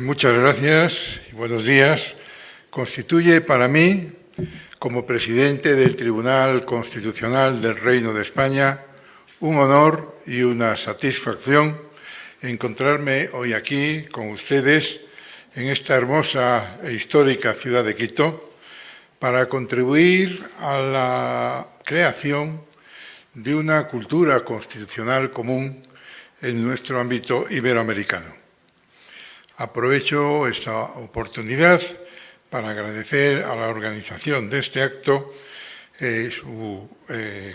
Muchas gracias y buenos días. Constituye para mí, como presidente del Tribunal Constitucional del Reino de España, un honor y una satisfacción encontrarme hoy aquí con ustedes en esta hermosa e histórica ciudad de Quito para contribuir a la creación de una cultura constitucional común en nuestro ámbito iberoamericano. Aprovecho esta oportunidad para agradecer a la organización de este acto su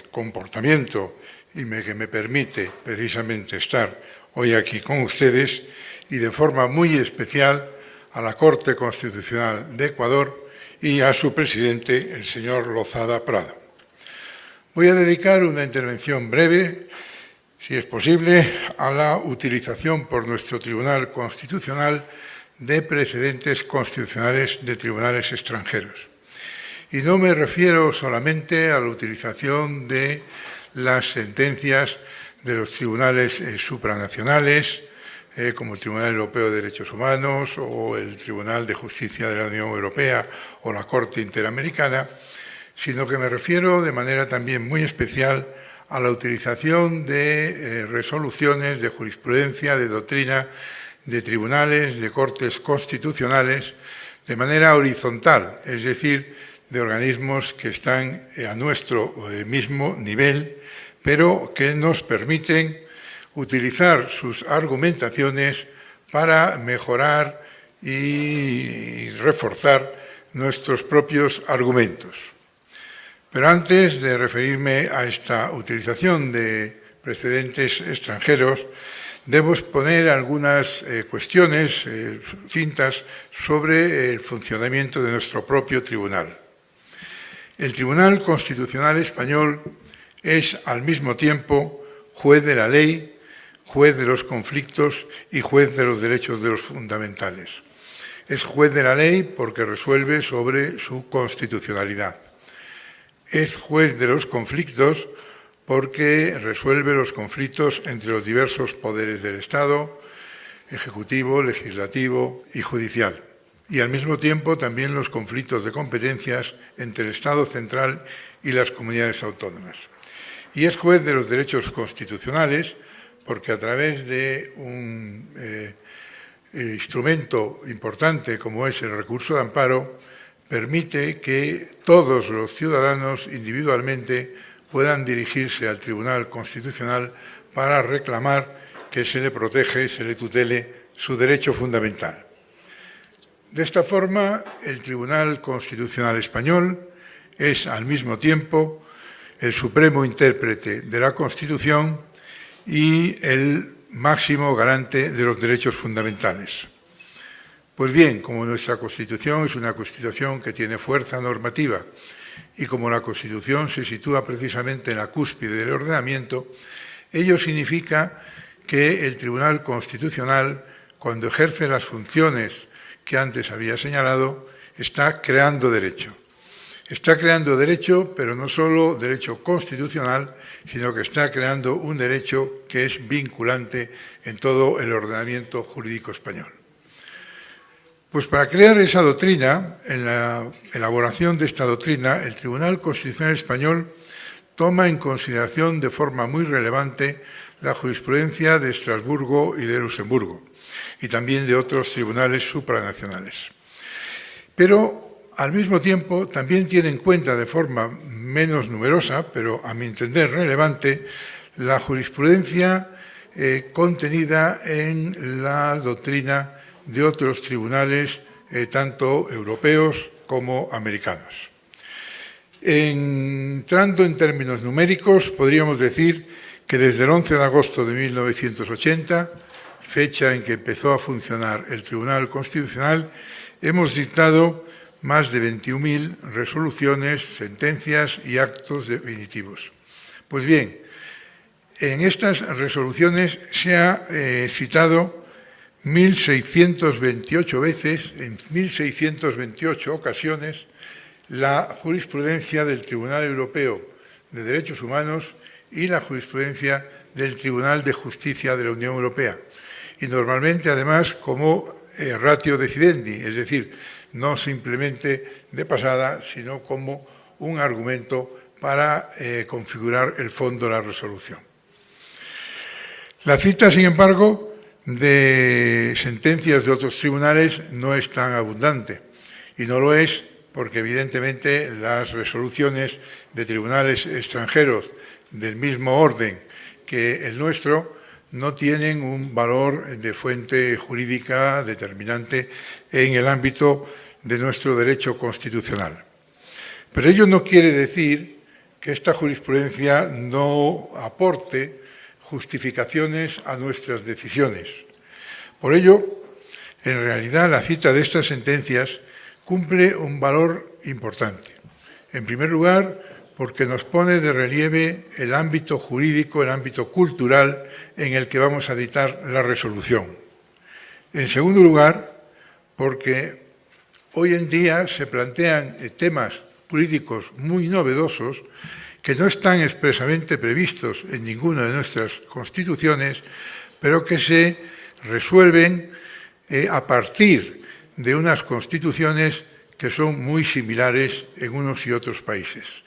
comportamiento y que me permite precisamente estar hoy aquí con ustedes y de forma muy especial a la Corte Constitucional de Ecuador y a su presidente, el señor Lozada Prado. Voy a dedicar una intervención breve, si es posible, a la utilización por nuestro Tribunal Constitucional de precedentes constitucionales de tribunales extranjeros. Y no me refiero solamente a la utilización de las sentencias de los tribunales supranacionales, como el Tribunal Europeo de Derechos Humanos o el Tribunal de Justicia de la Unión Europea o la Corte Interamericana, sino que me refiero de manera también muy especial a la utilización de resoluciones de jurisprudencia, de doctrina, de tribunales, de cortes constitucionales, de manera horizontal, es decir, de organismos que están a nuestro mismo nivel, pero que nos permiten utilizar sus argumentaciones para mejorar y reforzar nuestros propios argumentos. Pero antes de referirme a esta utilización de precedentes extranjeros, debo exponer algunas cuestiones sucintas sobre el funcionamiento de nuestro propio tribunal. El Tribunal Constitucional Español es al mismo tiempo juez de la ley, juez de los conflictos y juez de los derechos de los fundamentales. Es juez de la ley porque resuelve sobre su constitucionalidad. Es juez de los conflictos porque resuelve los conflictos entre los diversos poderes del Estado, ejecutivo, legislativo y judicial, y al mismo tiempo también los conflictos de competencias entre el Estado central y las comunidades autónomas. Y es juez de los derechos constitucionales porque a través de un instrumento importante como es el recurso de amparo, permite que todos los ciudadanos individualmente puedan dirigirse al Tribunal Constitucional para reclamar que se le protege, se le tutele su derecho fundamental. De esta forma, el Tribunal Constitucional Español es al mismo tiempo el supremo intérprete de la Constitución y el máximo garante de los derechos fundamentales. Pues bien, como nuestra Constitución es una Constitución que tiene fuerza normativa y como la Constitución se sitúa precisamente en la cúspide del ordenamiento, ello significa que el Tribunal Constitucional, cuando ejerce las funciones que antes había señalado, está creando derecho. Está creando derecho, pero no solo derecho constitucional, sino que está creando un derecho que es vinculante en todo el ordenamiento jurídico español. Pues para crear esa doctrina, en la elaboración de esta doctrina, el Tribunal Constitucional Español toma en consideración de forma muy relevante la jurisprudencia de Estrasburgo y de Luxemburgo, y también de otros tribunales supranacionales. Pero, al mismo tiempo, también tiene en cuenta de forma menos numerosa, pero a mi entender relevante, la jurisprudencia contenida en la doctrina de otros tribunales, tanto europeos como americanos. Entrando en términos numéricos, podríamos decir que desde el 11 de agosto de 1980, fecha en que empezó a funcionar el Tribunal Constitucional, hemos dictado más de 21.000 resoluciones, sentencias y actos definitivos. Pues bien, en estas resoluciones se ha citado 1.628 veces, en 1.628 ocasiones, la jurisprudencia del Tribunal Europeo de Derechos Humanos y la jurisprudencia del Tribunal de Justicia de la Unión Europea. Y normalmente, además, como ratio decidendi, es decir, no simplemente de pasada, sino como un argumento para configurar el fondo de la resolución. La cita, sin embargo, de sentencias de otros tribunales no es tan abundante, y no lo es porque, evidentemente, las resoluciones de tribunales extranjeros del mismo orden que el nuestro no tienen un valor de fuente jurídica determinante en el ámbito de nuestro derecho constitucional. Pero ello no quiere decir que esta jurisprudencia no aporte justificaciones a nuestras decisiones. Por ello, en realidad, la cita de estas sentencias cumple un valor importante. En primer lugar, porque nos pone de relieve el ámbito jurídico, el ámbito cultural en el que vamos a dictar la resolución. En segundo lugar, porque hoy en día se plantean temas políticos muy novedosos que no están expresamente previstos en ninguna de nuestras constituciones, pero que se resuelven a partir de unas constituciones que son muy similares en unos y otros países.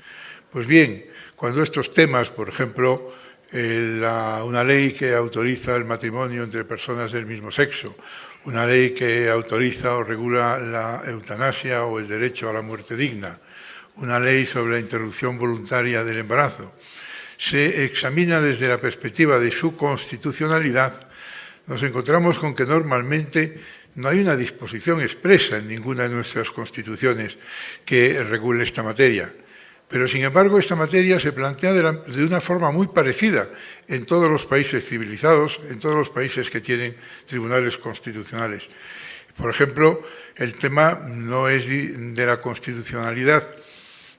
Pues bien, cuando estos temas, por ejemplo, una ley que autoriza el matrimonio entre personas del mismo sexo, una ley que autoriza o regula la eutanasia o el derecho a la muerte digna, una ley sobre la interrupción voluntaria del embarazo, se examina desde la perspectiva de su constitucionalidad, nos encontramos con que normalmente no hay una disposición expresa en ninguna de nuestras constituciones que regule esta materia. Pero, sin embargo, esta materia se plantea de una forma muy parecida en todos los países civilizados, en todos los países que tienen tribunales constitucionales. Por ejemplo, el tema no es de la constitucionalidad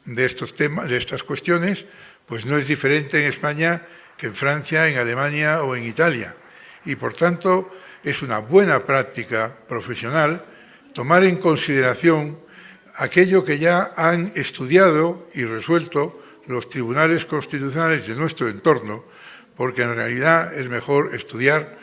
de estos temas, de estas cuestiones, pues no es diferente en España que en Francia, en Alemania o en Italia. Y, por tanto, es una buena práctica profesional tomar en consideración aquello que ya han estudiado y resuelto los tribunales constitucionales de nuestro entorno, porque en realidad es mejor estudiar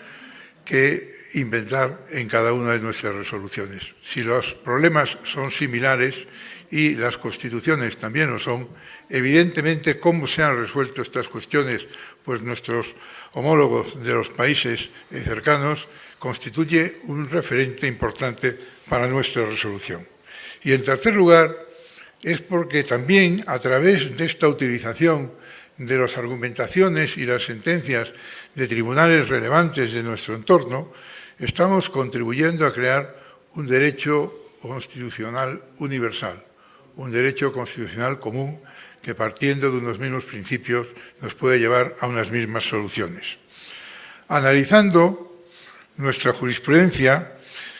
que inventar en cada una de nuestras resoluciones. Si los problemas son similares y las constituciones también lo son, evidentemente, cómo se han resuelto estas cuestiones, pues nuestros homólogos de los países cercanos, constituye un referente importante para nuestra resolución. Y, en tercer lugar, es porque también, a través de esta utilización de las argumentaciones y las sentencias de tribunales relevantes de nuestro entorno, estamos contribuyendo a crear un derecho constitucional universal, un derecho constitucional común que, partiendo de unos mismos principios, nos puede llevar a unas mismas soluciones. Analizando nuestra jurisprudencia,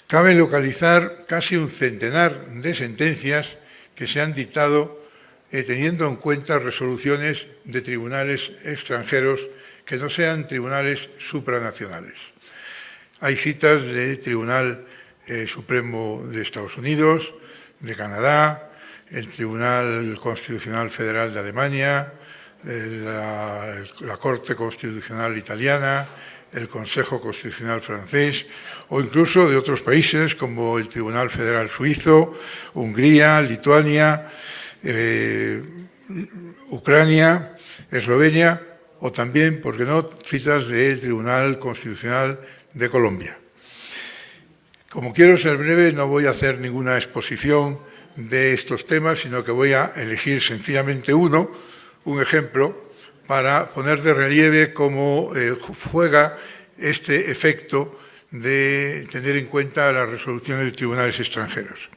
cabe localizar casi un centenar de sentencias que se han dictado teniendo en cuenta resoluciones de tribunales extranjeros que no sean tribunales supranacionales. Hay citas del Tribunal Supremo de Estados Unidos, de Canadá, el Tribunal Constitucional Federal de Alemania, la Corte Constitucional Italiana, el Consejo Constitucional francés o incluso de otros países como el Tribunal Federal Suizo, Hungría, Lituania, Ucrania, Eslovenia o también, por qué no, citas del Tribunal Constitucional de Colombia. Como quiero ser breve, no voy a hacer ninguna exposición de estos temas, sino que voy a elegir sencillamente un ejemplo, para poner de relieve cómo juega este efecto de tener en cuenta las resoluciones de tribunales extranjeros.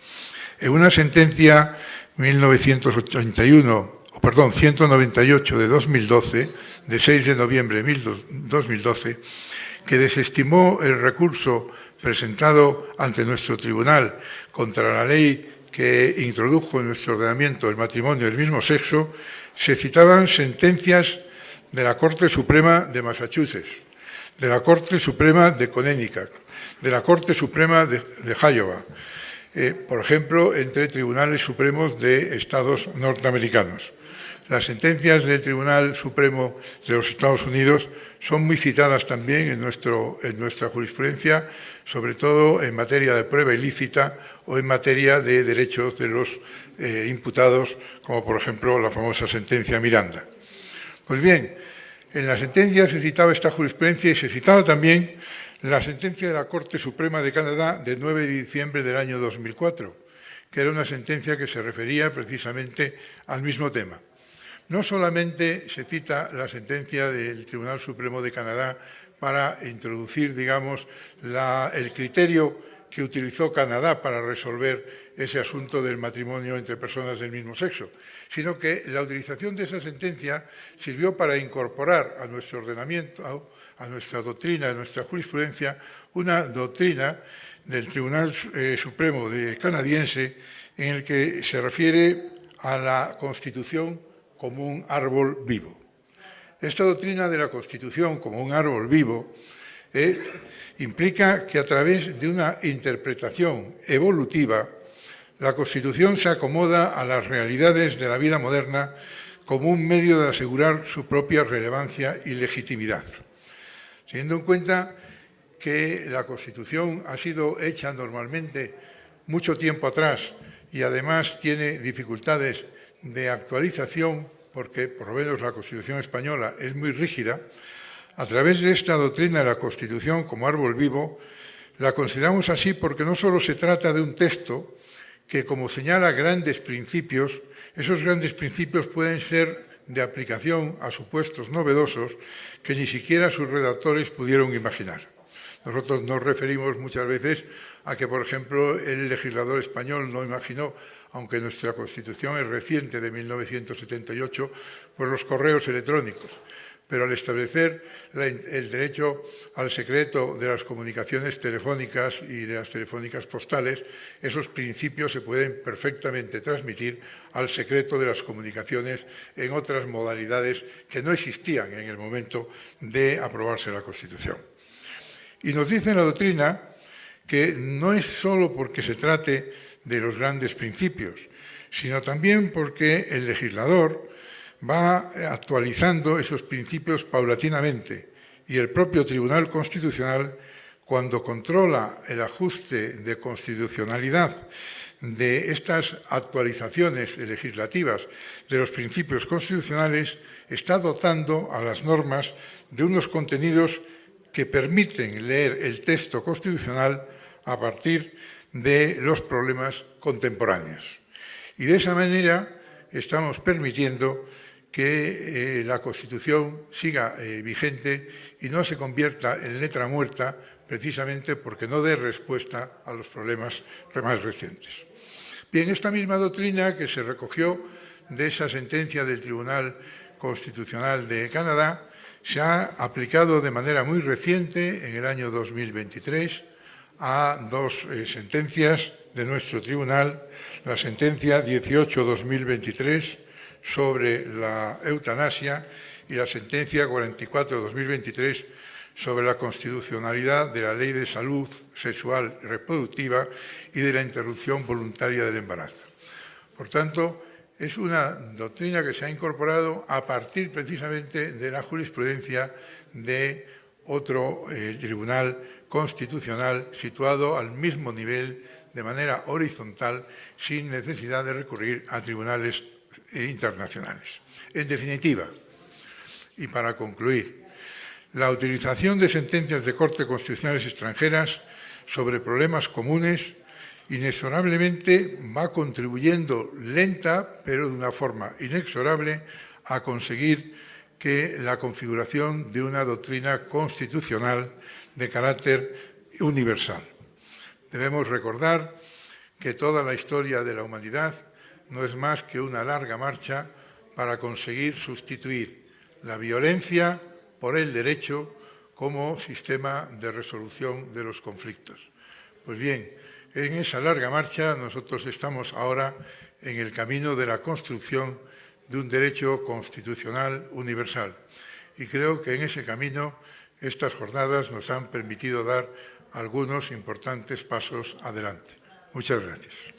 En una sentencia 198 de 2012, de 6 de noviembre de 2012, que desestimó el recurso presentado ante nuestro tribunal contra la ley que introdujo en nuestro ordenamiento el matrimonio del mismo sexo, se citaban sentencias de la Corte Suprema de Massachusetts, de la Corte Suprema de Connecticut, de la Corte Suprema de Iowa, por ejemplo, entre tribunales supremos de estados norteamericanos. Las sentencias del Tribunal Supremo de los Estados Unidos son muy citadas también en nuestra jurisprudencia, sobre todo en materia de prueba ilícita o en materia de derechos de los imputados, como por ejemplo la famosa sentencia Miranda. Pues bien, en la sentencia se citaba esta jurisprudencia y se citaba también la sentencia de la Corte Suprema de Canadá de 9 de diciembre del año 2004, que era una sentencia que se refería precisamente al mismo tema. No solamente se cita la sentencia del Tribunal Supremo de Canadá para introducir, digamos, el criterio que utilizó Canadá para resolver ese asunto del matrimonio entre personas del mismo sexo, sino que la utilización de esa sentencia sirvió para incorporar a nuestro ordenamiento, a nuestra doctrina, a nuestra jurisprudencia, una doctrina del Tribunal Supremo canadiense en el que se refiere a la Constitución como un árbol vivo. Esta doctrina de la Constitución como un árbol vivo implica que a través de una interpretación evolutiva, la Constitución se acomoda a las realidades de la vida moderna como un medio de asegurar su propia relevancia y legitimidad. Teniendo en cuenta que la Constitución ha sido hecha normalmente mucho tiempo atrás y además tiene dificultades de actualización, porque por lo menos la Constitución española es muy rígida, a través de esta doctrina de la Constitución como árbol vivo, la consideramos así porque no solo se trata de un texto que, como señala grandes principios, esos grandes principios pueden ser de aplicación a supuestos novedosos que ni siquiera sus redactores pudieron imaginar. Nosotros nos referimos muchas veces a que, por ejemplo, el legislador español no imaginó, aunque nuestra Constitución es reciente, de 1978, pues los correos electrónicos. Pero al establecer el derecho al secreto de las comunicaciones telefónicas y de las telefónicas postales, esos principios se pueden perfectamente transmitir al secreto de las comunicaciones en otras modalidades que no existían en el momento de aprobarse la Constitución. Y nos dice la doctrina que no es solo porque se trate de los grandes principios, sino también porque el legislador va actualizando esos principios paulatinamente y el propio Tribunal Constitucional, cuando controla el ajuste de constitucionalidad de estas actualizaciones legislativas de los principios constitucionales, está dotando a las normas de unos contenidos que permiten leer el texto constitucional a partir de los problemas contemporáneos. Y de esa manera estamos permitiendo que la Constitución siga vigente y no se convierta en letra muerta, precisamente porque no dé respuesta a los problemas más recientes. Bien, esta misma doctrina que se recogió de esa sentencia del Tribunal Constitucional de Canadá se ha aplicado de manera muy reciente, en el año 2023, a dos sentencias de nuestro tribunal, la sentencia 18-2023 sobre la eutanasia y la sentencia 44-2023 sobre la constitucionalidad de la Ley de Salud Sexual y Reproductiva y de la interrupción voluntaria del embarazo. Por tanto, es una doctrina que se ha incorporado a partir precisamente de la jurisprudencia de otro tribunal constitucional situado al mismo nivel de manera horizontal sin necesidad de recurrir a tribunales internacionales. En definitiva, y para concluir, la utilización de sentencias de Cortes Constitucionales extranjeras sobre problemas comunes inexorablemente va contribuyendo lenta, pero de una forma inexorable, a conseguir que la configuración de una doctrina constitucional de carácter universal. Debemos recordar que toda la historia de la humanidad no es más que una larga marcha para conseguir sustituir la violencia por el derecho como sistema de resolución de los conflictos. Pues bien, en esa larga marcha nosotros estamos ahora en el camino de la construcción de un derecho constitucional universal. Y creo que en ese camino estas jornadas nos han permitido dar algunos importantes pasos adelante. Muchas gracias.